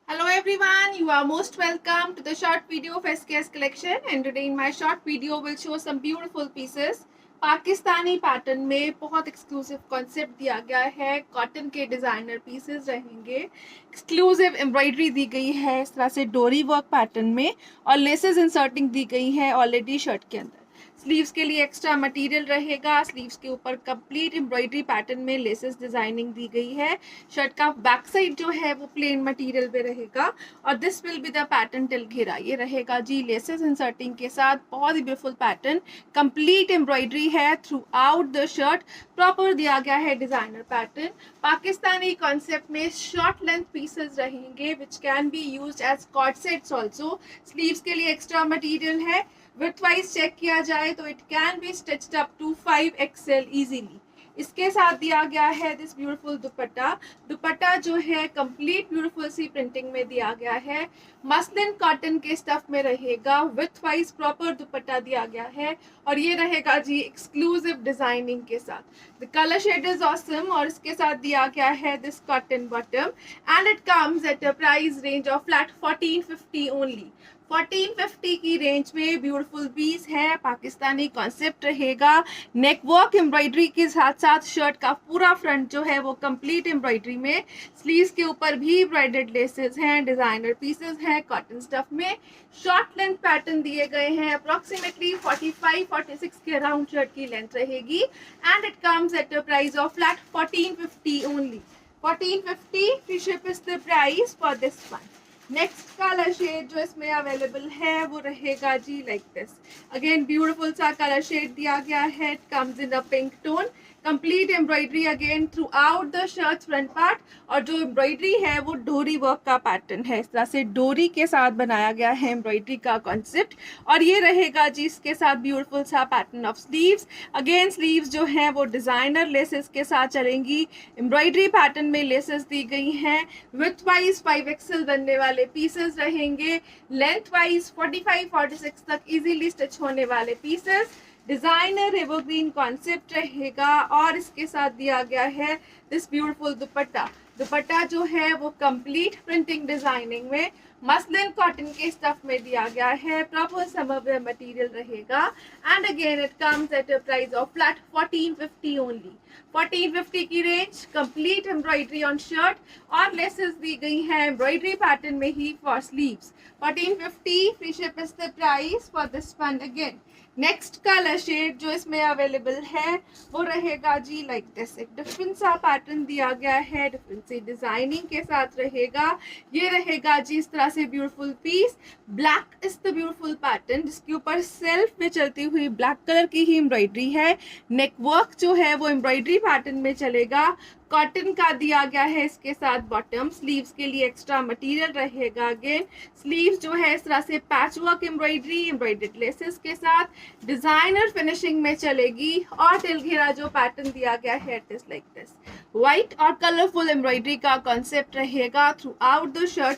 Hello everyone, you are most welcome to the short video of SKS collection, and today in my short video will show some beautiful pieces. Pakistani pattern में बहुत exclusive concept दिया गया है, cotton के designer pieces रहेंगे, exclusive embroidery दी गई है इस तरह से डोरी वर्क पैटर्न में और लेसेस इंसर्टिंग दी गई है ऑलरेडी शर्ट के अंदर। स्लीव्स के लिए एक्स्ट्रा मटेरियल रहेगा, स्लीव्स के ऊपर कंप्लीट एम्ब्रॉयडरी पैटर्न में लेसेस डिजाइनिंग दी गई है। शर्ट का बैक साइड जो है वो प्लेन मटेरियल पे रहेगा और this will be the pattern टिल घेरा, ये रहेगा जी लेसेस इंसर्टिंग के साथ। बहुत ही ब्यूटीफुल पैटर्न, कंप्लीट एम्ब्रॉयडरी है throughout the shirt, proper दिया गया है डिजाइनर पैटर्न। पाकिस्तानी कॉन्सेप्ट में शॉर्ट लेंथ पीसेस रहेंगे which can be used as cord sets also. Sleeves के लिए एक्स्ट्रा मटेरियल है, विथ वाइज चेक किया जाए तो it can be stitched up to 5XL easily. इसके साथ दिया गया है दिस ब्यूटीफुल दुपट्टा। दुपट्टा जो है कंप्लीट ब्यूटीफुल सी प्रिंटिंग में दिया गया है, मसलिन कॉटन के स्टफ में रहेगा, विथ वाइज प्रॉपर दुपट्टा दिया गया है और ये रहेगा जी एक्सक्लूसिव डिजाइनिंग के साथ। The colour shade is awesome और इसके साथ दिया गया है this cotton bottom and it comes at a price range of flat 1450 only. 1450 की रेंज में ब्यूटीफुल पीस है, पाकिस्तानी कॉन्सेप्ट रहेगा। नेक वर्क एम्ब्रॉयडरी के साथ साथ शर्ट का पूरा फ्रंट जो है वो कंप्लीट एम्ब्रॉयडरी में, स्लीव्स के ऊपर भी एम्ब्रॉयडर्ड लेसेस हैं, डिजाइनर पीसेस हैं कॉटन स्टफ में। शॉर्ट लेंथ पैटर्न दिए गए हैं, अप्रोक्सीमेटली 45-46 के अराउंड शर्ट की लेंथ रहेगी and it comes at a price of flat 1450 only. 1450 free ship is the price for this one. Next colour shade जो इसमें अवेलेबल है वो रहेगा जी लाइक दिस। अगेन ब्यूटीफुल सा कलर शेड दिया गया है, it comes in a pink tone. Complete embroidery again through out the shirt front part और जो एम्ब्रॉयडरी है वो डोरी वर्क का पैटर्न है, इस तरह से डोरी के साथ बनाया गया है एम्ब्रॉयडरी का कॉन्सेप्ट। और ये रहेगा जी इसके साथ ब्यूटीफुल सा pattern of sleeves. Again sleeves जो है वो डिजाइनर लेसेस के साथ चलेंगी, एम्ब्रॉयडरी पैटर्न में लेसेस दी गई हैं, विथ वाइज 5XL बनने वाले पीसेस रहेंगे, लेंथ वाइज 45-46 तक इजीली स्टिच होने वाले पीसेस। डिजाइनर एवरग्रीन कॉन्सेप्ट रहेगा और इसके साथ दिया गया है दिस ब्यूटीफुल दुपट्टा। दुपट्टा जो है वो कंप्लीट प्रिंटिंग डिजाइनिंग में मसलिन कॉटन के स्टफ में दिया गया है, प्रॉपर समर वेयर मटेरियल रहेगा and again it comes at a price of flat 1450 only. 1450 की range, complete embroidery on shirt और लेसेस दी गई हैं एम्ब्रॉयडरी पैटर्न में ही for sleeves. 1450 free ship is the price for this one. Again next colour shade जो इसमें available है वो रहेगा जी लाइक दिस। एक डिफरेंट सा पैटर्न दिया गया है, डिफरेंट सी डिजाइनिंग के साथ रहेगा। ये रहेगा जी इस तरह से beautiful piece. Black is the beautiful pattern जिसके ऊपर सेल्फ में चलती हुई ब्लैक कलर की ही एम्ब्रॉयडरी है। नेक वर्क जो है वो एम्ब्रॉयडरी पैटर्न में चलेगा, कॉटन का दिया गया है इसके साथ बॉटम। स्लीव्स के लिए एक्स्ट्रा मटेरियल रहेगा। अगेन स्लीव्स जो है इस तरह से patch work embroidery, embroidered laces के साथ डिजाइनर फिनिशिंग में चलेगी और टिल घेरा जो पैटर्न दिया गया है it is like this. White और कलरफुल एम्ब्रॉयडरी का कॉन्सेप्ट रहेगा through out the shirt,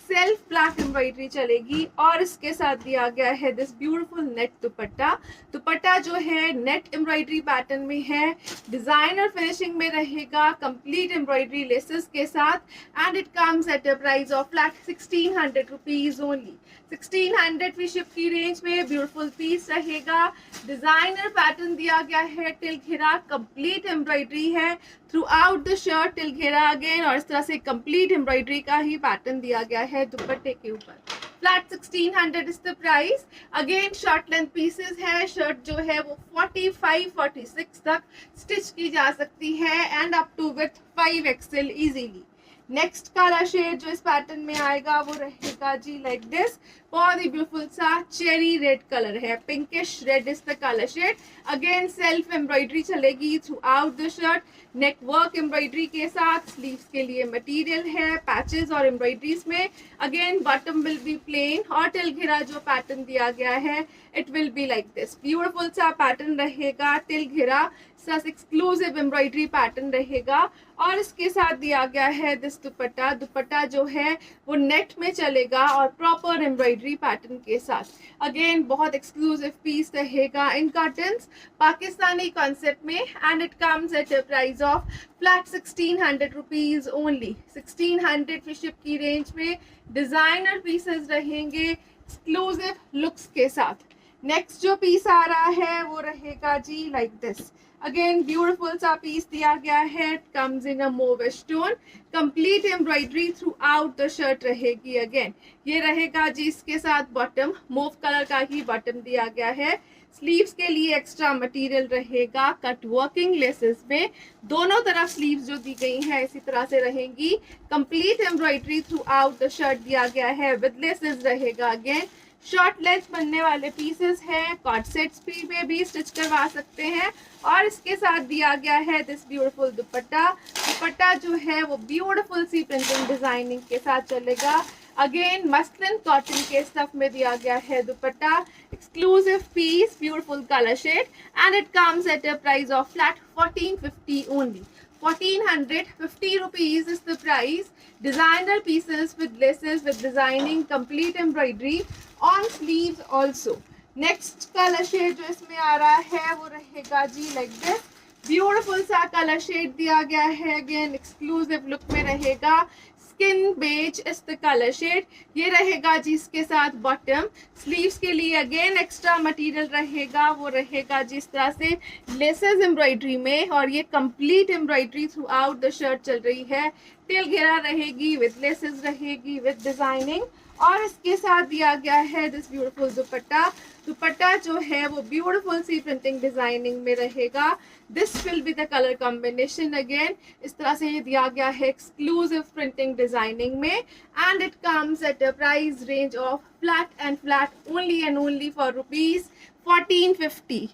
self black embroidery चलेगी और इसके साथ दिया गया है दिस ब्यूटीफुल नेट दुपट्टा। दुपट्टा जो है नेट एम्ब्रॉयडरी पैटर्न में है, डिजाइनर फिनिशिंग में रहेगा, कंप्लीट एम्ब्रॉयडरी लेसेस के साथ and it comes at a price of flat 1600 rupees only. 1600 free ship की रेंज में ब्यूटीफुल पीस रहेगा। डिजाइनर पैटर्न दिया गया है, टिल घेरा कंप्लीट एम्ब्रॉयडरी है throughout the shirt, till घेरा अगेन और इस तरह से कंप्लीट एम्ब्रॉयडरी का ही पैटर्न दिया गया है दुपट्टे के ऊपर। Flat 1600 is the price. Again short length pieces है, शर्ट जो है वो 45-46 तक स्टिच की जा सकती है and up to with 5XL easily. Next colour shade जो इस पैटर्न में आएगा वो रहेगा जी लाइक दिस। बहुत ही ब्यूटीफुल सा चेरी रेड कलर है, pinkish red is the colour shade. Again self embroidery चलेगी throughout the shirt, neck work embroidery के साथ, स्लीव्स के लिए मटेरियल है पैचेस और एम्ब्रॉयडरीज में। Again bottom will be plain और टिल घेरा जो पैटर्न दिया गया है it will be like this. Beautiful सा पैटर्न रहेगा, टिल घेरा एक्सक्लूसिव एम्ब्रॉयडरी पैटर्न रहेगा। और इसके साथ दिया गया है दिस दुपट्टा। दुपट्टा जो है वो नेट में चलेगा और प्रॉपर एम्ब्रॉयडरी पैटर्न के साथ। अगेन बहुत एक्सक्लूसिव पीस रहेगा इन कॉटन्स पाकिस्तानी कॉन्सेप्ट में, and it comes at a price of flat 1600 rupees only. 1600 फिशिप की रेंज में डिजाइनर पीसेस रहेंगे एक्सक्लूसिव लुक्स के साथ। नेक्स्ट जो पीस आ रहा है वो रहेगा जी लाइक दिस। अगेन ब्यूटीफुल सा पीस दिया गया है, comes in a mauve stone, complete embroidery through out the shirt रहेगी। अगेन ये रहेगा जी इसके साथ बॉटम, मूव कलर का ही बॉटम दिया गया है। स्लीव्स के लिए एक्स्ट्रा मटेरियल रहेगा कट वर्किंग लेसेस में, दोनों तरफ स्लीव्स जो दी गई हैं इसी तरह से रहेंगी। Complete embroidery through out the shirt दिया गया है, विद लेसेस रहेगा। अगेन शॉर्ट लेंथ बनने वाले पीसेस हैं, कॉट सेट्स में भी स्टिच करवा सकते हैं। और इसके साथ दिया गया है दिस ब्यूटीफुल दुपट्टा। दुपट्टा जो है वो ब्यूटीफुल सी प्रिंटिंग डिजाइनिंग के साथ चलेगा। अगेन मस्लिन कॉटन के स्टफ में दिया गया है दुपट्टा, exclusive piece, beautiful colour shade, and it comes at a price of flat 1450 only. 1450 rupees is the price. Designer pieces with laces, with designing, complete embroidery on sleeves also. Next color shade जो इसमें आ रहा है वो रहेगा जी like this. Beautiful सा colour shade दिया गया है, अगेन एक्सक्लूसिव लुक में रहेगा। स्किन बेज इस द कलर शेड, ये रहेगा जी इसके साथ बॉटम। स्लीव्स के लिए अगेन एक्स्ट्रा मटेरियल रहेगा, वो रहेगा जी इस तरह से लेसेस एम्ब्रॉयडरी में, और ये complete embroidery through out the shirt चल रही है। टेल घेरा रहेगी, विद लेसेस रहेगी, विद डिजाइनिंग। और इसके साथ दिया गया है दिस ब्यूटीफुल दुपट्टा। दुपट्टा जो है वो ब्यूटीफुल सी प्रिंटिंग डिजाइनिंग में रहेगा। This will be the colour combination. Again इस तरह से ये दिया गया है एक्सक्लूसिव प्रिंटिंग डिजाइनिंग में, and it comes at a price range of flat only and only for rupees 1450।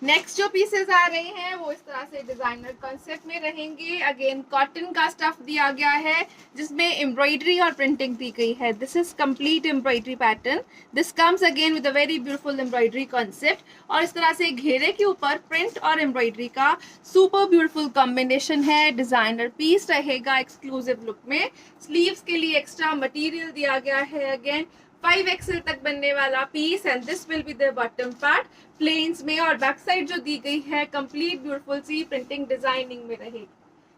Next जो पीसेस आ रहे हैं वो इस तरह से डिजाइनर कॉन्सेप्ट में रहेंगे। अगेन कॉटन का स्टफ दिया गया है जिसमें एम्ब्रॉयडरी और प्रिंटिंग दी गई है। This is complete embroidery pattern. This comes again with a very beautiful embroidery concept, और इस तरह से घेरे के ऊपर प्रिंट और एम्ब्रॉयडरी का सुपर ब्यूटीफुल कॉम्बिनेशन है। डिजाइनर पीस रहेगा एक्सक्लूसिव लुक में। स्लीव्स के लिए एक्स्ट्रा मटीरियल दिया गया है, अगेन 5XL तक बनने वाला piece, and this will be the bottom part plains में। और बैक साइड जो दी गई है कंप्लीट ब्यूटीफुल सी प्रिंटिंग डिजाइनिंग में रहेगी।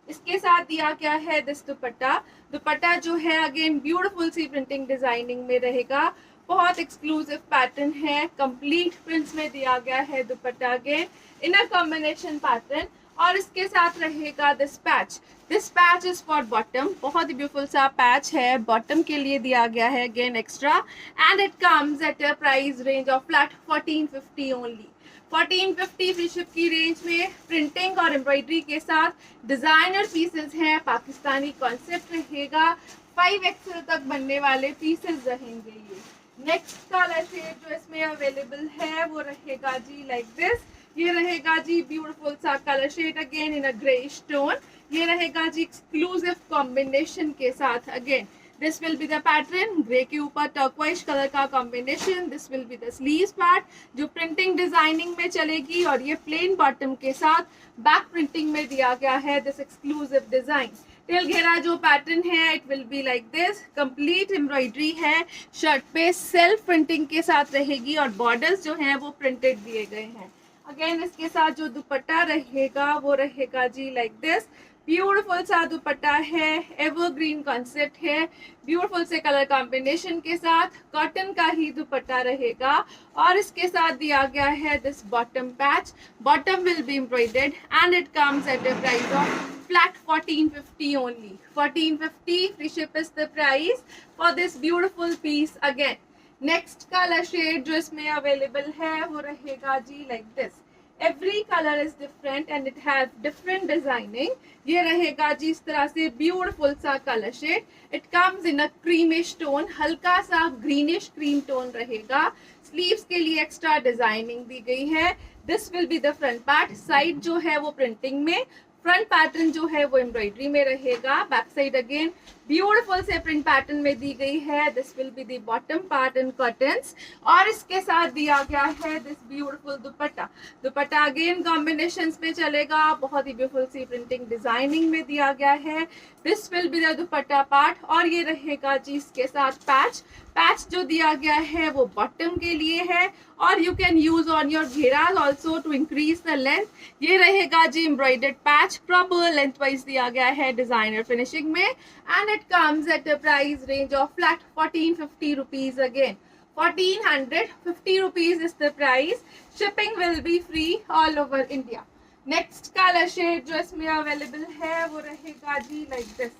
इसके साथ दिया गया है दिस दुपट्टा। दुपट्टा जो है अगेन ब्यूटीफुल सी प्रिंटिंग डिजाइनिंग में रहेगा। बहुत एक्सक्लूसिव पैटर्न है, कंप्लीट प्रिंट्स में दिया गया है दुपट्टा, again in a combination pattern. और इसके साथ रहेगा this patch. This patch is for bottom, बहुत ही ब्यूटीफुल सा पैच है, बॉटम के लिए दिया गया है again extra, and it comes at a price range of flat 1450 only. 1450 free ship की रेंज में प्रिंटिंग और एम्ब्रॉयडरी के साथ डिजाइनर पीसेस हैं, पाकिस्तानी कॉन्सेप्ट रहेगा। 5XL तक बनने वाले पीसेस रहेंगे ये। नेक्स्ट कलर शेड जो इसमें अवेलेबल है वो रहेगा जी लाइक दिस। ये रहेगा जी ब्यूटीफुल सा colour shade, again in a grey stone. ये रहेगा जी एक्सक्लूसिव कॉम्बिनेशन के साथ। Again this will be the pattern, grey के ऊपर टर्क्वाइज कलर का combination. This will be the sleeves part जो प्रिंटिंग डिजाइनिंग में चलेगी, और ये प्लेन बॉटम के साथ बैक प्रिंटिंग में दिया गया है दिस एक्सक्लूसिव डिजाइन। टेल घेरा जो पैटर्न है it will be like this. Complete embroidery है, शर्ट पे सेल्फ प्रिंटिंग के साथ रहेगी, और बॉर्डर्स जो हैं वो प्रिंटेड दिए गए हैं। अगेन इसके साथ जो दुपट्टा रहेगा वो रहेगा जी लाइक दिस। ब्यूटीफुल सा दुपट्टा है, एवरग्रीन कॉन्सेप्ट है, ब्यूटीफुल से कलर कॉम्बिनेशन के साथ कॉटन का ही दुपट्टा रहेगा। और इसके साथ दिया गया है this bottom patch. Bottom will B embroidered and it comes at a price of flat 1450 only. 1450 free ship is the price for this beautiful piece. Again next colour shade जो इसमें अवेलेबल है वो रहेगा जी like this. Every colour is different and it have different designing. ये रहेगा जी इस तरह से ब्यूटीफुल सा colour shade. It comes in a creamish tone, हल्का सा ग्रीनिश क्रीम टोन रहेगा। स्लीव्स के लिए एक्स्ट्रा डिजाइनिंग दी गई है। This will be the front part. Side जो है वो प्रिंटिंग में, फ्रंट पैटर्न जो है वो एम्ब्रॉयडरी में रहेगा। बैक साइड अगेन ब्यूटीफुल से प्रिंट पैटर्न में दी गई है। This will be the bottom part in curtains और इसके साथ दिया गया है this beautiful dupatta. Dupatta again combinations में चलेगा, बहुत ही ब्यूटीफुल सी प्रिंटिंग डिजाइनिंग में दिया गया है। This will be the dupatta part और ये रहेगा जी इसके साथ पैच। पैच जो दिया गया है वो बॉटम के लिए है और you can use on your घेराज also to increase the length. ये रहेगा जी embroidered patch, proper lengthwise दिया गया है डिजाइनर फिनिशिंग में and it comes at a price range of flat 1450 rupees again. 1450 rupees is the price. Shipping will be free all over India. Next colour shade जो इसमें available है वो रहेगा जी लाइक दिस।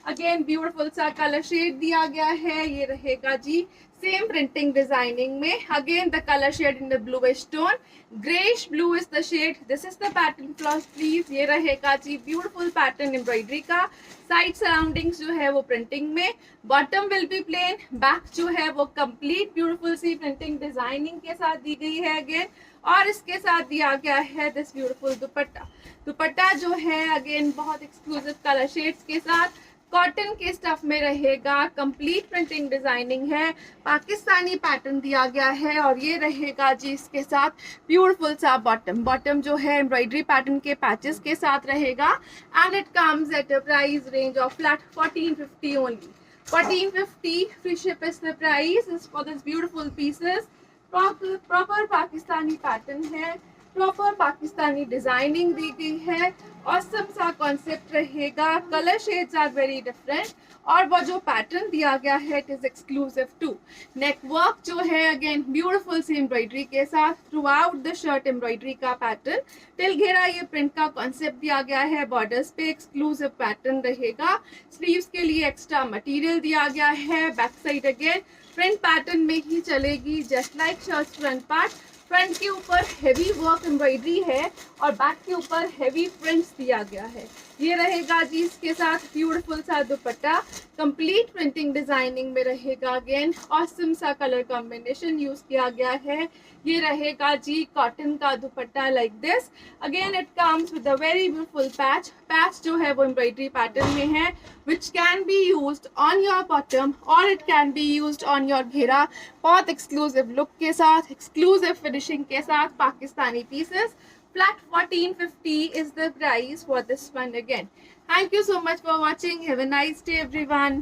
अगेन ब्यूटीफुल सा colour shade दिया गया है, ये रहेगा जी सेम प्रिंटिंग डिजाइनिंग में। Again the colour shade in the bluish tone, greyish blue is the shade. This is the pattern floss sleeve. ये रहेगा जी ब्यूटीफुल पैटर्न एम्ब्रॉयडरी का। साइड सराउंडिंग्स जो है वो प्रिंटिंग में, bottom will be plain, back जो है वो कंप्लीट ब्यूटीफुल सी प्रिंटिंग डिजाइनिंग के साथ दी गई है अगेन और इसके साथ दिया गया है दिस ब्यूटीफुल दुपट्टा। दुपट्टा जो है अगेन बहुत एक्सक्लूसिव कलर शेड्स के साथ कॉटन के स्टफ में रहेगा, कंप्लीट प्रिंटिंग डिजाइनिंग है, पाकिस्तानी पैटर्न दिया गया है और ये रहेगा जी इसके साथ ब्यूटीफुल सा बॉटम। बॉटम जो है एम्ब्रॉयडरी पैटर्न के पैचेस के साथ रहेगा and it comes at a price range of flat 1450 only. 1450 free ship is the price is for this beautiful pieces. Proper Pakistani pattern है, प्रॉपर पाकिस्तानी डिजाइनिंग दी गई है, ऑसम सा कॉन्सेप्ट रहेगा। Colour shades are very different और वो जो pattern दिया गया है it is exclusive too. Neck work जो है अगेन ब्यूटीफुल सी एम्ब्रॉयडरी के साथ throughout the shirt embroidery का पैटर्न। टिल घेरा ये प्रिंट का कॉन्सेप्ट दिया गया है, बॉर्डर्स पे एक्सक्लूसिव पैटर्न रहेगा। स्लीव्स के लिए एक्स्ट्रा मटेरियल दिया गया है। Back side again print pattern में ही चलेगी just like shirt front part. Front के ऊपर हेवी वर्क एम्ब्रॉयडरी है और बैक के ऊपर हेवी प्रिंट्स दिया गया है। ये रहेगा जी इसके साथ ब्यूटीफुल सा दुपट्टा, कंप्लीट प्रिंटिंग डिजाइनिंग में रहेगा। अगेन ऑसम सा कलर कॉम्बिनेशन यूज किया गया है। ये रहेगा जी कॉटन का dupatta like this. Again it comes with a very beautiful patch. Patch जो है वो एम्ब्रॉयडरी पैटर्न में है which can be used on your bottom और it can be used on your घेरा। बहुत एक्सक्लूसिव लुक के साथ, एक्सक्लूसिव फिनिशिंग के साथ Pakistani pieces. Flat 1450 is the price for this one again. Thank you so much for watching. Have a nice day everyone.